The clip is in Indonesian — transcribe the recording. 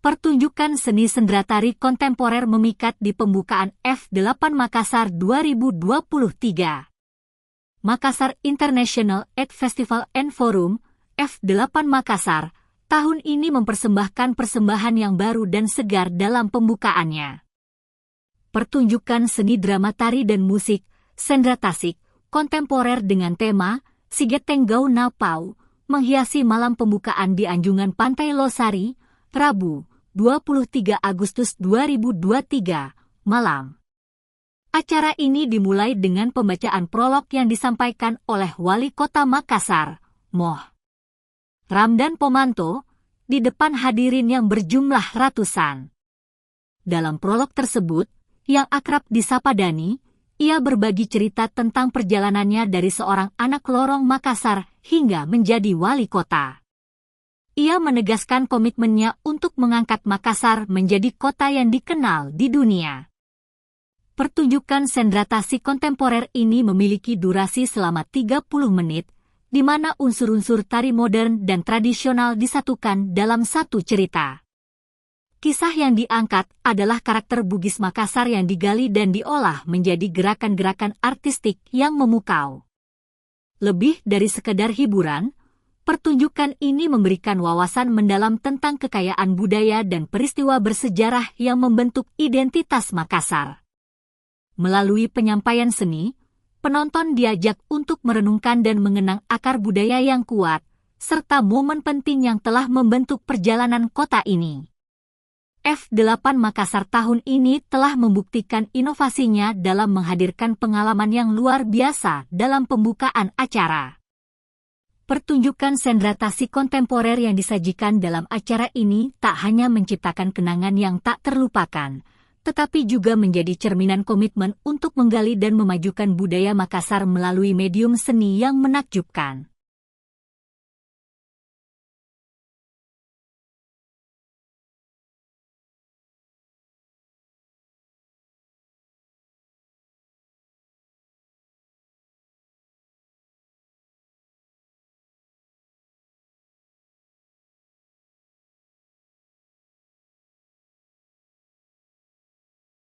Pertunjukan seni sendratari kontemporer memikat di pembukaan F8 Makassar 2023. Makassar International Art Festival and Forum, F8 Makassar, tahun ini mempersembahkan persembahan yang baru dan segar dalam pembukaannya. Pertunjukan seni drama tari dan musik, sendratasik, kontemporer dengan tema Siget Tenggau Napau, menghiasi malam pembukaan di Anjungan Pantai Losari, Rabu, 23 Agustus 2023, malam. Acara ini dimulai dengan pembacaan prolog yang disampaikan oleh Wali Kota Makassar, Moh Ramdan Pomanto, di depan hadirin yang berjumlah ratusan. Dalam prolog tersebut, yang akrab disapa Dani, ia berbagi cerita tentang perjalanannya dari seorang anak lorong Makassar hingga menjadi wali kota. Ia menegaskan komitmennya untuk mengangkat Makassar menjadi kota yang dikenal di dunia. Pertunjukan sendratasi kontemporer ini memiliki durasi selama 30 menit, di mana unsur-unsur tari modern dan tradisional disatukan dalam satu cerita. Kisah yang diangkat adalah karakter Bugis Makassar yang digali dan diolah menjadi gerakan-gerakan artistik yang memukau. Lebih dari sekedar hiburan, pertunjukan ini memberikan wawasan mendalam tentang kekayaan budaya dan peristiwa bersejarah yang membentuk identitas Makassar. Melalui penyampaian seni, penonton diajak untuk merenungkan dan mengenang akar budaya yang kuat, serta momen penting yang telah membentuk perjalanan kota ini. F8 Makassar tahun ini telah membuktikan inovasinya dalam menghadirkan pengalaman yang luar biasa dalam pembukaan acara. Pertunjukan sendratasi kontemporer yang disajikan dalam acara ini tak hanya menciptakan kenangan yang tak terlupakan, tetapi juga menjadi cerminan komitmen untuk menggali dan memajukan budaya Makassar melalui medium seni yang menakjubkan.